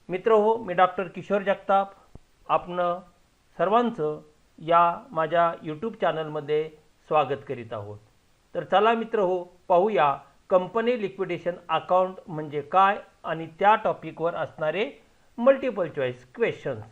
मित्रहो, मी डॉक्टर किशोर जगताप आपणं सर्वांचं या माझ्या यूट्यूब चॅनलमध्ये स्वागत करीत आहोत। तर चला मित्रहो, पाहूया कंपनी लिक्विडेशन अकाउंट म्हणजे काय आणि त्या टॉपिकवर असणारे मल्टिपल चॉईस क्वेश्चन्स।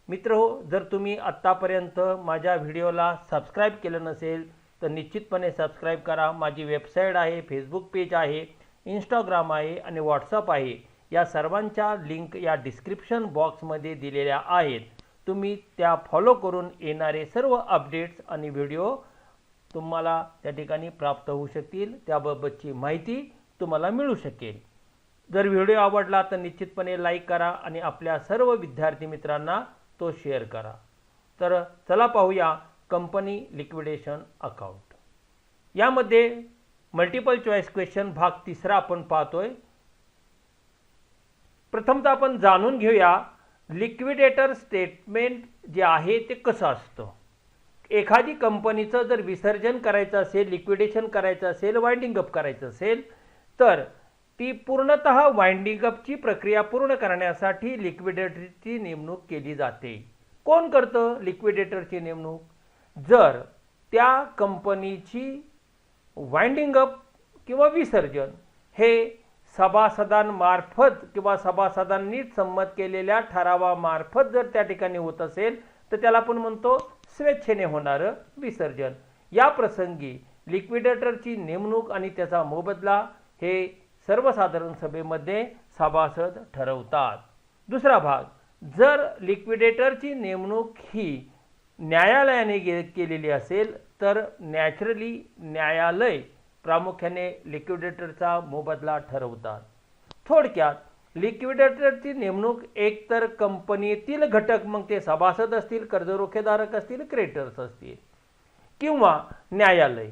मित्रहो, जर तुम्ही आत्तापर्यंत माझ्या व्हिडिओला सबस्क्राईब केलं नसेल तर निश्चितपणे सबस्क्राईब करा। माझी वेबसाईट आहे, फेसबुक पेज आहे, इंस्टाग्राम आहे आणि व्हॉट्सअप आहे। या सर्वांच्या लिंक या डिस्क्रिप्शन बॉक्समध्ये दिलेल्या आहेत। तुम्ही त्या फॉलो करून येणारे सर्व अपडेट्स आणि व्हिडिओ तुम्हाला त्या ठिकाणी प्राप्त होऊ शकतील, त्याबाबतची माहिती तुम्हाला मिळू शकेल। जर व्हिडिओ आवडला तर निश्चितपणे लाईक करा आणि आपल्या सर्व विद्यार्थी मित्रांना तो शेअर करा। तर चला पाहूया कंपनी लिक्विडेशन अकाउंट। यामध्ये मल्टिपल चॉईस क्वेश्चन भाग तिसरा आपण पाहतोय। प्रथमतः आपण जाणून घेऊया लिक्विडेटर स्टेटमेंट जे आहे ते कसं असतं। एखादी कंपनीचं जर विसर्जन करायचं असेल, लिक्विडेशन करायचं असेल, वाइंडिंग अप करायचं असेल तर ती पूर्णतः वाइंडिंग अपची प्रक्रिया पूर्ण करण्यासाठी लिक्विडेटरची नेमणूक केली जाते। कोण करतं लिक्विडेटरची नेमणूक? जर त्या कंपनीची वाइंडिंग अप किंवा विसर्जन हे सभासदांमार्फत किंवा सभासदांनी संमत केलेल्या ठरावामार्फत जर त्या ठिकाणी होत असेल तर त्याला आपण म्हणतो स्वेच्छेने होणारं विसर्जन। या प्रसंगी लिक्विडेटरची नेमणूक आणि त्याचा मोबदला हे सर्वसाधारण सभेमध्ये सभासद ठरवतात। दुसरा भाग, जर लिक्विडेटरची नेमणूक ही न्यायालयाने केलेली असेल तर नॅचरली न्यायालय प्रामुख्याने लिक्विडेटरचा मोबदला ठरवतात। थोडक्यात लिक्विडेटरची नेमणूक एकतर कंपनीतील घटक, मग ते सभासद असतील, कर्जरोखेधारक असतील, क्रेडिटर्स असतील, किंवा न्यायालय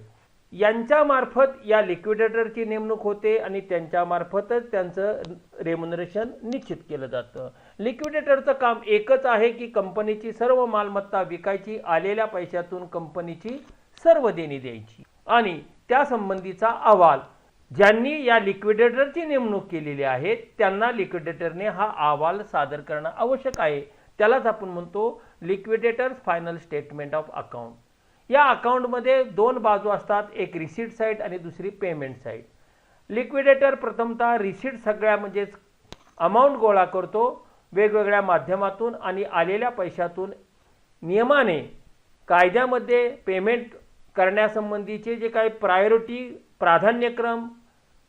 यांच्यामार्फत या लिक्विडेटरची नेमणूक होते आणि त्यांच्यामार्फतच त्यांचं रेम्युनरेशन निश्चित केलं जातं। लिक्विडेटरचं काम एकच आहे की कंपनीची सर्व मालमत्ता विकायची, आलेल्या पैशातून कंपनीची सर्व देणी द्यायची आणि त्या संबंधीचा अहवाल ज्यांनी या लिक्विडेटरची नेमणूक केलेली आहे त्यांना लिक्विडेटरने हा अहवाल सादर करणं आवश्यक आहे। त्यालाच आपण म्हणतो liquidators final statement of account. या अकाउंटमध्ये दोन बाजू असतात, एक रिसीट साइड आणि दुसरी पेमेंट साइड। लिक्विडेटर प्रथमतः रिसीट सगळ्या म्हणजे अमाउंट गोळा करतो वेगवेगळ्या माध्यमातून आणि आलेल्या पैशातून नियमाने कायद्यामध्ये पेमेंट करण्यासंबंधीचे जे काही प्राधान्यक्रम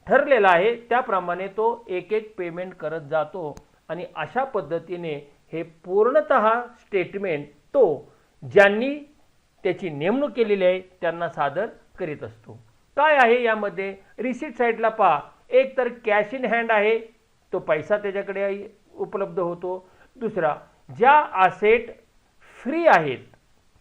ठरलेला आहे त्याप्रमाणे तो एक एक पेमेंट करत जातो आणि अशा पद्धतीने हे पूर्णतः स्टेटमेंट तो ज्यांनी त्याची नेमणूक केलेली आहे त्यांना सादर करीत असतो। काय आहे यामध्ये? रिसीट साइडला पहा, एक तर कॅश इन हँड आहे, तो पैसा त्याच्याकडे उपलब्ध होतो। दुसरा, ज्या असेट फ्री आहेत,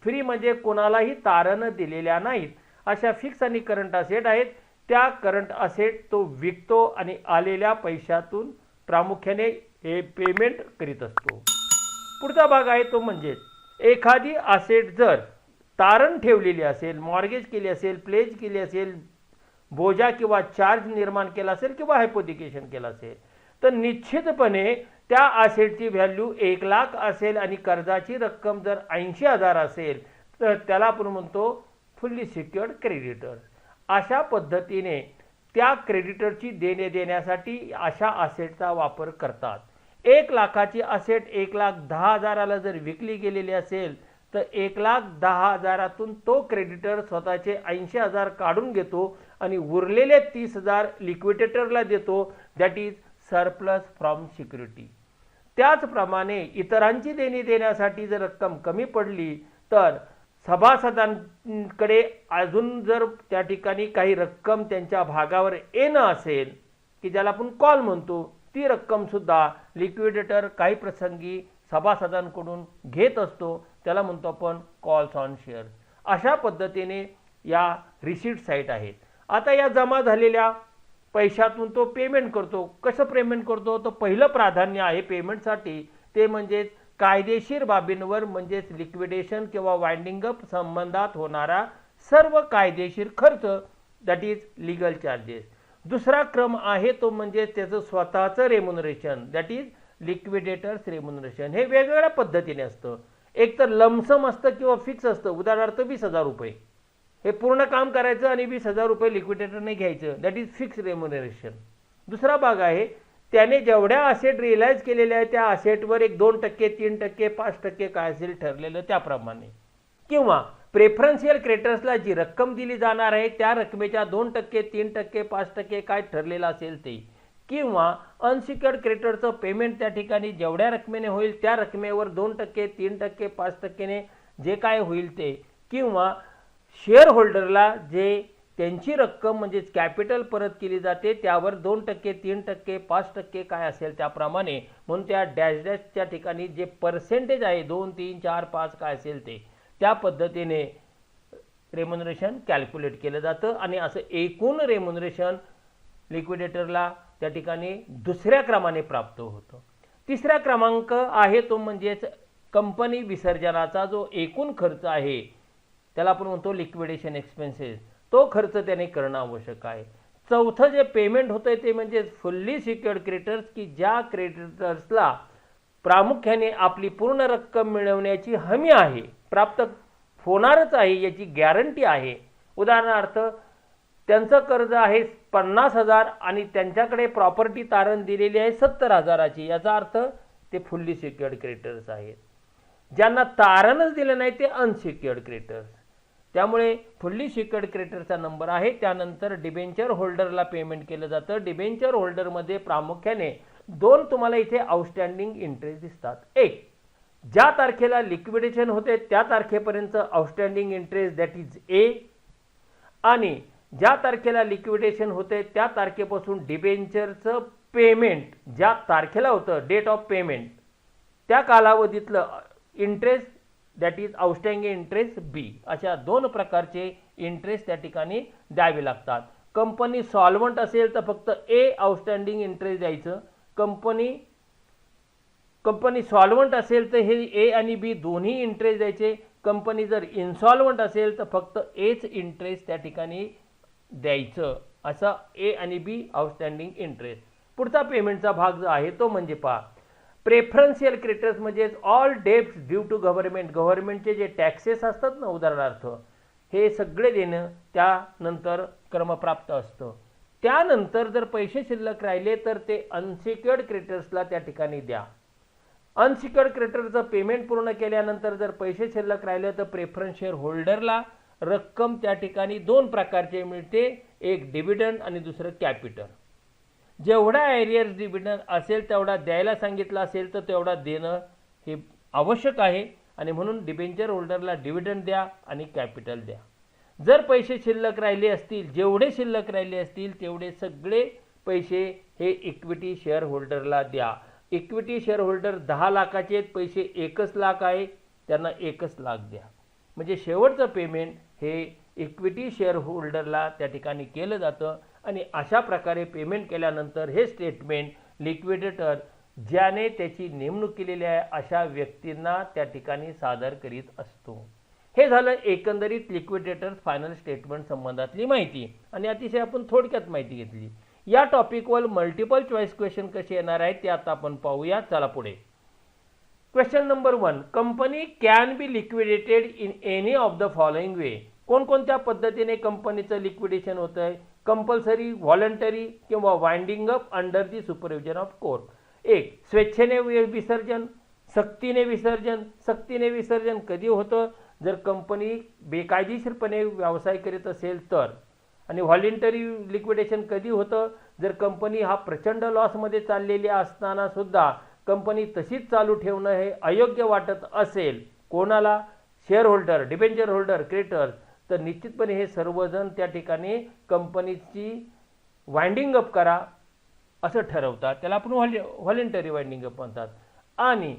फ्री म्हणजे कोणालाही तारण दिलेल्या नाहीत, अशा फिक्स आणि करंट असेट आहेत, त्या करंट असेट तो विकतो आणि आलेल्या पैशातून प्रामुख्याने हे पेमेंट करीत असतो। पुढचा भाग आहे तो म्हणजे एखादी असेट जर तारण ठेवलेली असेल, मॉर्गेज केली असेल, प्लेज केली असेल, बोजा किंवा चार्ज निर्माण केला असेल किंवा हायपोथिकेशन केलं असेल तर निश्चितपणे त्या असेटची व्हॅल्यू 1 लाख असेल आणि कर्जाची रक्कम जर 80,000 असेल तर त्याला आपण म्हणतो फुल्ली सिक्युअर्ड क्रेडिटर। अशा पद्धतीने त्या क्रेडिटरची देणे देण्यासाठी अशा असेटचा वापर करतात। 1 लाखाची असेट 1,10,000ला जर विकली गेलेली असेल तर 1,10,000तून तो क्रेडिटर स्वतःचे 80,000 काढून घेतो आणि उरलेले 30,000 लिक्विडेटरला देतो, that is surplus from security. त्याचप्रमाणे इतरांची देणी देण्यासाठी जर रक्कम कमी पडली तर सभासदांकडे अजून जर त्या ठिकाणी काही रक्कम त्यांच्या भागावर येणं असेल की ज्याला आपण कॉल म्हणतो, ती रक्कम सुद्धा लिक्विडेटर काही प्रसंगी सभासदांकडून घेत असतो, त्याला म्हणतो आपण कॉल्स ऑन शेअर। अशा पद्धतीने या रिसीट साइट आहेत। आता या जमा झालेल्या पैशातून तो पेमेंट करतो। कसं पेमेंट करतो? तर पहिलं प्राधान्य आहे पेमेंटसाठी ते म्हणजे कायदेशीर बाबींवर म्हणजेच लिक्विडेशन किंवा वाइंडिंग अप संबंधात होणारा सर्व कायदेशीर खर्च, दॅट इज लीगल चार्जेस। दुसरा क्रम आहे तो म्हणजे त्याचं स्वतःचं remuneration, that is liquidators remuneration हे वेगवेगळ्या पद्धतीने असतं. एक तर लमसम असतं किंवा फिक्स असतं. उदाहरणार्थ 20,000 रुपये हे पूर्ण काम करायचं आणि 20,000 रुपये लिक्विडेटरने घ्यायचं, दॅट इज फिक्स रेम्युनरेशन. दुसरा भाग आहे त्याने जेवढ्या असेट रिअलाइज केलेल्या आहेत त्या असेटवर एक 2%, 3%, 5% काय असेल ठरलेलं त्याप्रमाणे. किंवा प्रेफरन्शियल क्रेडिटर्सला जी रक्कम दिली जाणार आहे त्या रकमेच्या 2%, 3%, 5% काय ठरलेलं असेल ते. किंवा अनसिक्युअर्ड क्रेडिटरचं पेमेंट त्या ठिकाणी जेवढ्या रकमेने होईल त्या रकमेवर 2%, 3%, 5%ने जे काय होईल ते. किंवा शेअर होल्डरला जे त्यांची रक्कम म्हणजेच कॅपिटल परत केली जाते त्यावर 2%, 3%, 5% काय असेल त्याप्रमाणे. म्हणून त्या डॅश डॅशच्या ठिकाणी जे पर्सेंटेज आहे 2, 3, 4, 5 काय असेल ते त्या पद्धतीने रेम्युनरेशन कॅल्क्युलेट केलं जातं. आणि असं एकूण रेम्युनरेशन लिक्विडेटरला त्या ठिकाणी दुसऱ्या क्रमाने प्राप्त होतं. तिसरा क्रमांक आहे तो म्हणजेच कंपनी विसर्जनाचा जो एकूण खर्च आहे त्याला आपण म्हणतो लिक्विडेशन एक्सपेन्सेस. तो खर्च त्याने करणं आवश्यक आहे. चौथं जे पेमेंट होतं ते म्हणजे फुल्ली सिक्युअर्ड क्रेडिटर्स की ज्या क्रेडिटर्सला प्रामुख्याने आपली पूर्ण रक्कम मिळवण्याची हमी आहे, प्राप्त होणारच आहे याची गॅरंटी आहे. उदाहरणार्थ त्यांचं कर्ज आहे 50,000 आणि त्यांच्याकडे प्रॉपर्टी तारण दिलेली आहे 70,000ची, याचा अर्थ ते फुल्ली सिक्युअर्ड क्रेडिटर्स आहेत. ज्यांना तारणच दिलं नाही ते अनसिक्युअर्ड क्रेडिटर्स. त्यामुळे फुल्ली सिक्युअर्ड क्रेडिटरचा नंबर आहे. त्यानंतर डिबेंचर होल्डरला पेमेंट केलं जातं. डिबेंचर होल्डरमध्ये प्रामुख्याने 2 तुम्हाला इथे आउटस्टँडिंग इंटरेस्ट दिसतात. एक, ज्या तारखेला लिक्विडेशन होते त्या तारखेपर्यंत outstanding interest that is a, आणि ज्या तारखेला लिक्विडेशन होते त्या तारखेपासून डिबेंचरचं पेमेंट ज्या तारखेला होतं डेट ऑफ पेमेंट त्या कालावधीतलं interest that is outstanding interest B. अशा 2 प्रकारचे इंटरेस्ट त्या ठिकाणी द्यावे लागतात. कंपनी सॉल्वंट असेल तर फक्त ए आउटस्टँडिंग इंटरेस्ट द्यायचं. कंपनी सॉल्वंट असेल तर हे ए आणि बी दोन्ही इंटरेस्ट द्यायचे. कंपनी जर इन्सॉल्वंट असेल तर फक्त एच इंटरेस्ट त्या ठिकाणी द्यायचं. असा ए आणि बी आउटस्टँडिंग इंटरेस्ट. पुढचा पेमेंटचा भाग जो आहे तो म्हणजे पहा प्रेफरन्शियल क्रेडिटर्स म्हणजे all debts due to government. गव्हर्नमेंटचे जे टॅक्सेस असतात ना उदाहरणार्थ हे सगळे देणं त्यानंतर क्रमप्राप्त असतं. त्यानंतर जर पैसे शिल्लक राहिले तर ते अनसिक्युअर्ड क्रेडिटर्सला त्या ठिकाणी द्या. अनसिक्युअर्ड क्रेडिटरचं पेमेंट पूर्ण केल्यानंतर जर पैसे शिल्लक राहिले तर प्रेफरन्स शेअर होल्डरला रक्कम त्या ठिकाणी 2 प्रकारचे मिळते. एक डिव्हिडंड आणि दुसरं कॅपिटल. जेवढा एरियर्स डिव्हिडंड असेल तेवढा द्यायला सांगितलं असेल तर तेवढा देणं हे आवश्यक आहे आणि म्हणून डिबेंचर होल्डरला डिव्हिडंड द्या आणि कॅपिटल द्या. जर पैसे शिल्लक राहिले असतील, जेवढे शिल्लक राहिले असतील तेवढे सगळे पैसे हे इक्विटी शेअर होल्डरला द्या. इक्विटी शेअर होल्डर 10 लाखाचे पैसे 1 लाख आहे त्यांना 1 लाख द्या. म्हणजे शेवटचं पेमेंट हे इक्विटी शेअर होल्डरला त्या ठिकाणी केलं जातं. आणि अशा प्रकारे पेमेंट केल्यानंतर हे स्टेटमेंट लिक्विडेटर ज्याने त्याची नेमणूक केलेली आहे अशा व्यक्तींना त्या ठिकाणी सादर करीत असतो. हे झालं एकंदरीत लिक्विडेटर्स फायनल स्टेटमेंट संबंधातली माहिती आणि अतिशय आपण थोडक्यात माहिती घेतली. या टॉपिकवर मल्टिपल चॉईस क्वेश्चन कसे येणार आहेत ते आता आपण पाहूया. चला पुढे. Question number 1, company can B liquidated in any of the following वे. कोणकोणत्या पद्धतीने कंपनीचं लिक्विडेशन होतं आहे? कंपल्सरी, व्हॉलंटरी किंवा winding up under the supervision of court. एक, स्वेच्छेने विसर्जन, सक्तीने विसर्जन. सक्तीने विसर्जन कधी होतं? जर कंपनी बेकायदेशीरपणे व्यवसाय करीत असेल तर. आणि व्हॉलंटरी लिक्विडेशन कधी होतं? जर कंपनी हा प्रचंड लॉसमध्ये चाललेली असताना सुद्धा कंपनी तशीच चालू ठेवणं हे अयोग्य वाटत असेल कोणाला? Share holder, debenture holder, creditors. तर निश्चितपणे हे सर्वजण त्या ठिकाणी कंपनीची वाइंडिंग अप करा असं ठरवतात. त्याला आपण व्हॉलंटरी वाइंडिंग अप म्हणतात. आणि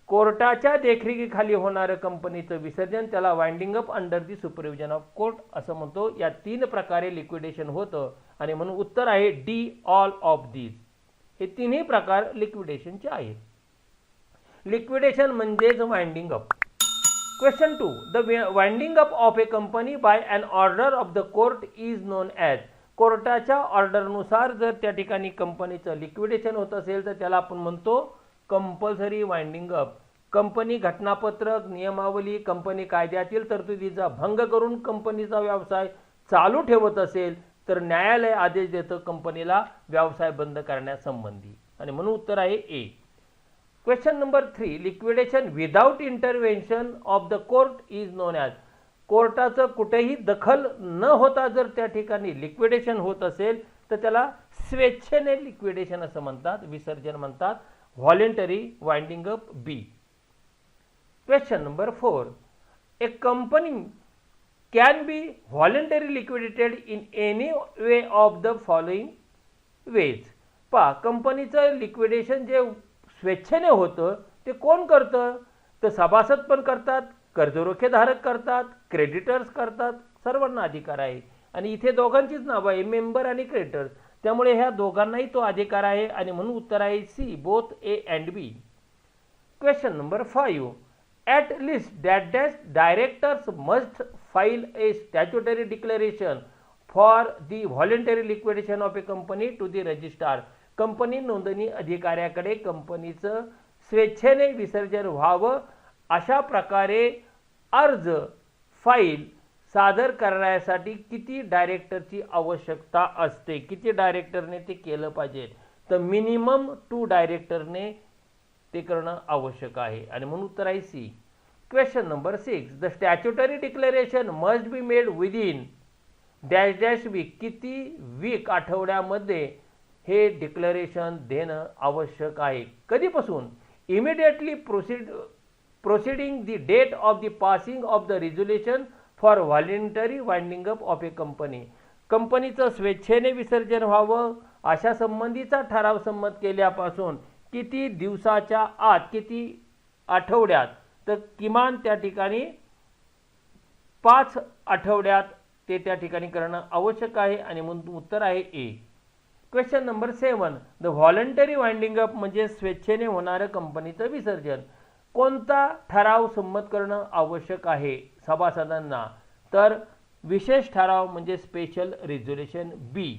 कोर्टाच्या देखरेखीखाली होणारं कंपनीचं विसर्जन त्याला winding up under the supervision of court असं म्हणतो. या 3 प्रकारे लिक्विडेशन होतं आणि म्हणून उत्तर आहे डी, ऑल ऑफ दीज. हे 3ही प्रकार लिक्विडेशनचे आहेत. लिक्विडेशन म्हणजेच winding up. Question 2. The winding up of a company by an order of the court is known as. कोर्टाच्या ऑर्डरनुसार जर त्या ठिकाणी कंपनीचं लिक्विडेशन होत असेल तर त्याला आपण म्हणतो कंपल्सरी वाइंडिंग अप. कंपनी घटनापत्रक, नियमावली, कंपनी कायद्यातील तरतुदीचा भंग करून कंपनीचा व्यवसाय चालू ठेवत असेल तर न्यायालय आदेश देतं कंपनीला व्यवसाय बंद करण्यासंबंधी, आणि म्हणून उत्तर आहे A. Question number 3, liquidation without intervention of the court is known as. कोर्टाचं कुठेही दखल न होता जर त्या ठिकाणी लिक्विडेशन होत असेल तर त्याला स्वेच्छेने लिक्विडेशन असं म्हणतात, विसर्जन म्हणतात. Voluntary winding up B. Question number 4, a company can be voluntary liquidated in any way of the following ways. पहा, कंपनीचं लिक्विडेशन जे स्वेच्छेने होतं ते कोण करतं? तर सभासद पण करतात, कर्जरोखेधारक करतात, क्रेडिटर्स करतात, सर्वांना अधिकार आहे. आणि इथे दोघांचीच नाव आहे, मेंबर आणि क्रेडिटर्स, त्यामुळे ह्या दोघांनाही तो अधिकार आहे, आणि म्हणून उत्तर आहे C, both A and B. Question number 5, at least dash directors must file a statutory declaration for the voluntary liquidation of a company to the registrar. Company नोंदणी अधिकाऱ्याकडे कंपनीचं स्वेच्छेने विसर्जन व्हावं अशा प्रकारे अर्ज फाईल सादर करण्यासाठी किती डायरेक्टरची आवश्यकता असते? किती डायरेक्टरने ते केलं पाहिजे? तर मिनिमम 2 डायरेक्टरने ते करणं आवश्यक आहे, आणि म्हणून उत्तर आहे C. Question number 6, the statutory declaration must be made within dash dash week. किती वीक, आठवड्यामध्ये हे डिक्लेरेशन देणं आवश्यक आहे? कधीपासून? Immediately proceeding the date of the passing of the resolution for voluntary winding up of a company. कंपनीचं स्वेच्छेने विसर्जन व्हावं अशा संबंधीचा ठराव संमत केल्यापासून किती दिवसाच्या आत, किती आठवड्यात? तर किमान त्या ठिकाणी 5 आठवड्यात ते त्या ठिकाणी करणं आवश्यक आहे, आणि म्हणून उत्तर आहे A. Question number 7, the voluntary winding up म्हणजे स्वेच्छेने होणारं कंपनीचं विसर्जन. कोणता ठराव संमत करणं आवश्यक आहे सभासदांना? तर विशेष ठराव म्हणजे special resolution B.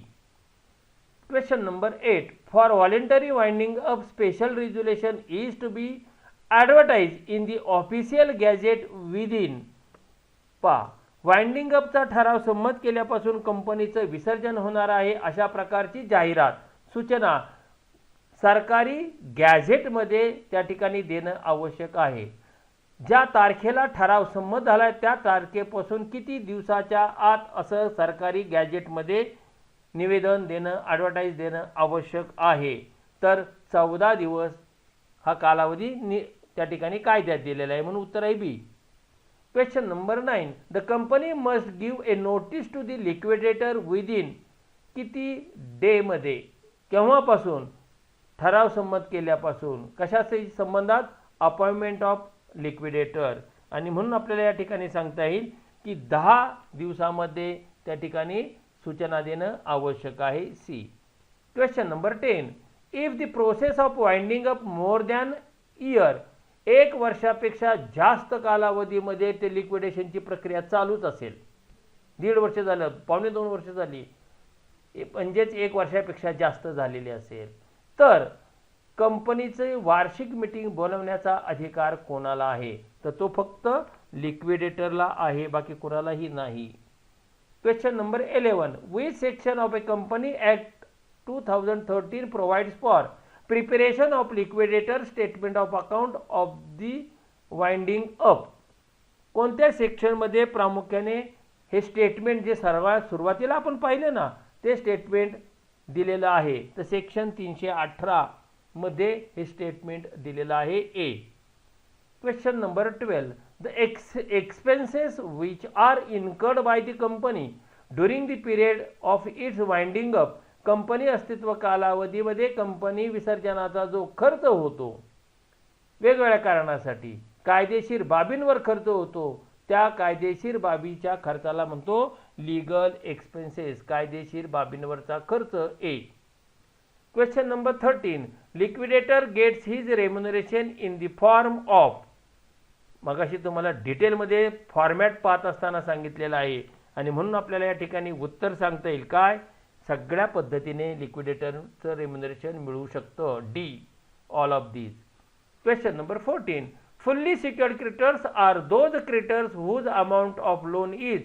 Question number 8, for voluntary winding up special resolution is to be advertise in the official gazette within. पहा, वाइंडिंग अपचा ठराव संमत केल्यापासून कंपनीचं विसर्जन होणार आहे अशा प्रकारची जाहिरात, सूचना सरकारी गॅझेटमध्ये त्या ठिकाणी देणं आवश्यक आहे. ज्या तारखेला ठराव संमत झाला त्या तारखेपासून किती दिवसाच्या आत असं सरकारी गॅझेटमध्ये निवेदन देणं, ॲडव्हर्टाइज देणं आवश्यक आहे? तर 14 दिवस हा कालावधी त्या ठिकाणी कायद्यात दिलेला आहे, म्हणून उत्तर आहे B. Question number 9, the company must give a notice to the liquidator within. किती डेमध्ये, केव्हापासून? ठराव संमत केल्यापासून. कशाशी संबंधात? अपॉइंटमेंट ऑफ लिक्विडेटर, आणि म्हणून आपल्याला या ठिकाणी सांगता येईल की 10 दिवसामध्ये त्या ठिकाणी सूचना देणं आवश्यक आहे, C. Question number 10, if the process of winding up more than year. 1 वर्षापेक्षा जास्त कालावधीमध्ये ते लिक्विडेशनची प्रक्रिया चालूच असेल, 1.5 वर्ष झालं, 1.25 वर्ष झाली, म्हणजेच 1 वर्षापेक्षा जास्त झालेली असेल, तर कंपनीचे वार्षिक मीटिंग बोलवण्याचा अधिकार कोणाला आहे? तर तो फक्त लिक्विडेटरला आहे, बाकी कोणालाही नाही. Question number 11, which section of a company act 2013 provides for preparation of liquidator statement of account of the winding up. कोणत्या सेक्शनमध्ये प्रामुख्याने हे स्टेटमेंट जे सर्वात सुरुवातीला आपण पाहिलं ना ते स्टेटमेंट दिलेलं आहे? तर सेक्शन 318 मध्ये हे स्टेटमेंट दिलेलं आहे, A. Question number 12, the expenses which are incurred by the company during the period of its winding up. Company अस्तित्व कालावधीमध्ये कंपनी विसर्जनाचा जो खर्च होतो वेगवेगळ्या कारणासाठी, कायदेशीर बाबींवर खर्च होतो, त्या कायदेशीर बाबीच्या खर्चाला म्हणतो लीगल एक्सपेन्सेस, कायदेशीर बाबींवरचा खर्च, A. Question number 13, liquidator gets his remuneration in the form of. मगाशी तुम्हाला डिटेलमध्ये फॉर्मॅट पाहत असताना सांगितलेलं आहे, आणि म्हणून आपल्याला या ठिकाणी उत्तर सांगता येईल काय? सगळ्या पद्धतीने लिक्विडेटरचं रेम्युनरेशन मिळू शकतं. D all of these. Question number 14. Fully secured creditors are those creditors whose amount of loan is.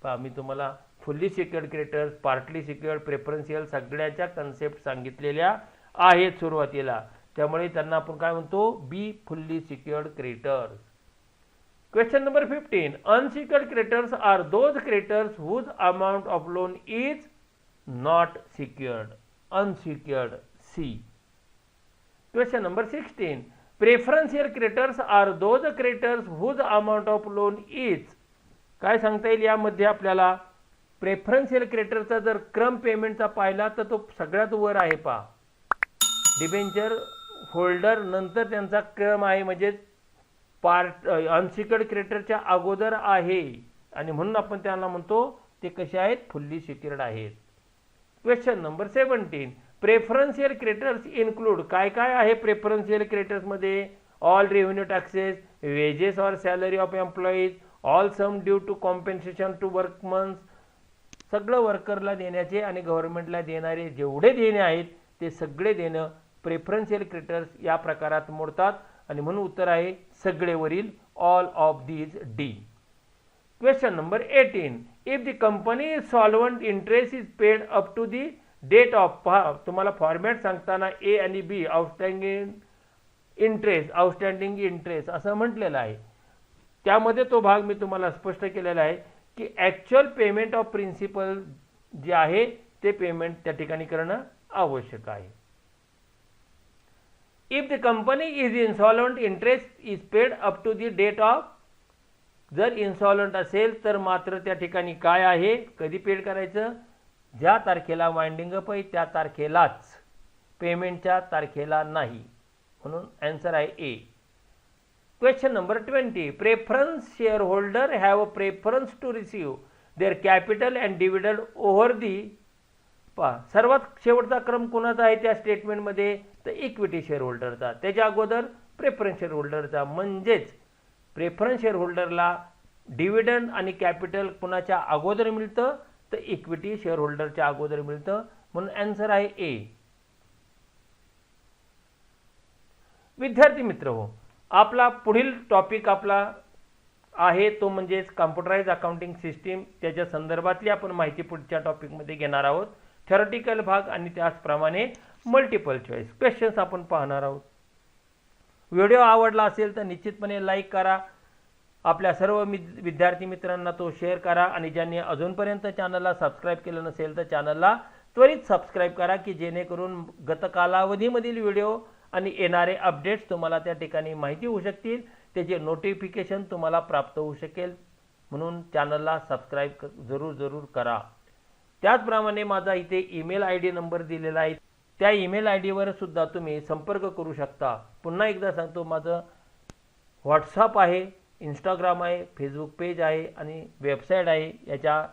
पहा मी तुम्हाला fully secured creditors, partly secured, preferential सगळ्याच्या कन्सेप्ट सांगितलेल्या आहेत सुरुवातीला. त्यामुळे त्यांना आपण काय म्हणतो, B fully secured creditors. Question number 15. Unsecured creditors are those creditors whose amount of loan is not secured. Unsecured, C. Question number 16. Preferential creditors are those creditors whose amount of loan is. काय सांगता येईल यामध्ये आपल्याला. Preferential क्रेडिटरचा जर क्रम पेमेंटचा पाहिला तर तो सगळ्यात वर आहे. पहा डिबेंचर होल्डर नंतर त्यांचा क्रम आहे, म्हणजे अनसिक्युअर्ड क्रेडिटरच्या अगोदर आहे आणि म्हणून आपण त्यांना म्हणतो ते कसे आहेत, फुल्ली सिक्युअर्ड आहेत. Question number 17. Preferential creditors include. काय काय आहे प्रेफरन्शियल क्रेडिटर्समध्ये. All revenue taxes, wages or salary of employees, all sum due to compensation to workmans. सगळं वर्करला देण्याचे आणि गव्हर्नमेंटला देणारे जेवढे देणे आहेत ते सगळे देणं प्रेफरन्शियल क्रेडिटर्स या प्रकारात मोडतात आणि म्हणून उत्तर आहे सगळेवरील all of these, D. Question number 18. If the company is solvent interest is paid up to the date of. पहा तुम्हाला फॉर्मॅट सांगताना ए आणि बी आउटस्टँडिंग इंटरेस्ट असं म्हटलेलं आहे. त्यामध्ये तो भाग मी तुम्हाला स्पष्ट केलेला आहे की ॲक्च्युअल पेमेंट ऑफ प्रिन्सिपल जे आहे ते पेमेंट त्या ठिकाणी करणं आवश्यक आहे. If the company is insolvent interest is paid up to the date of. जर इन्सॉल्वंट असेल तर मात्र त्या ठिकाणी काय आहे, कधी पेड करायचं, ज्या तारखेला वाइंडिंग अप आहे त्या तारखेलाच, पेमेंटच्या तारखेला नाही. म्हणून आन्सर आहे A. Question number 20. Preference share holder have a preference to receive their capital and dividend over the. पहा सर्वात शेवटचा क्रम कोणाचा आहे त्या स्टेटमेंटमध्ये, तर इक्विटी शेअर होल्डरचा. त्याच्या अगोदर प्रेफरन्स शेअर होल्डरचा. म्हणजेच प्रेफरन्स शेअर होल्डरला डिव्हिडंड आणि कॅपिटल कुणाच्या अगोदर मिळतं, तर इक्विटी शेअर होल्डरच्या अगोदर मिळतं. म्हणून आन्सर आहे ए. विद्यार्थी मित्र हो, आपला पुढील टॉपिक आपला आहे तो म्हणजेच कॉम्प्युटराइज अकाउंटिंग सिस्टीम. त्याच्या संदर्भातली आपण माहिती पुढच्या टॉपिकमध्ये घेणार आहोत. थेरॉटिकल भाग आणि त्याचप्रमाणे मल्टिपल चॉईस क्वेश्चन्स आपण पाहणार आहोत. व्हिडिओ आवडला असेल तर निश्चितपणे लाईक करा. आपल्या सर्व विद्यार्थी मित्रांना तो शेअर करा आणि ज्यांनी अजूनपर्यंत चॅनलला सबस्क्राईब केलं नसेल तर चॅनलला त्वरित सबस्क्राईब करा की जेणेकरून गत कालावधीमधील व्हिडिओ आणि येणारे अपडेट्स तुम्हाला त्या ठिकाणी माहिती होऊ शकतील, त्याचे नोटिफिकेशन तुम्हाला प्राप्त होऊ शकेल. म्हणून चॅनलला सबस्क्राईब जरूर करा. त्याचप्रमाणे माझा इथे ईमेल ID नंबर दिलेला आहे. त्या ईमेल IDवर सुद्धा तुम्ही संपर्क करू शकता. पुन्हा एकदा सांगतो, माझं व्हॉट्सअप आहे, इंस्टाग्राम आहे, फेसबुक पेज आहे आणि वेबसाईट आहे. याच्या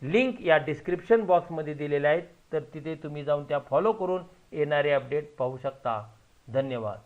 लिंक या डिस्क्रिप्शन बॉक्समध्ये दिलेल्या आहेत, तर तिथे तुम्ही जाऊन त्या फॉलो करून येणारे अपडेट पाहू शकता. धन्यवाद.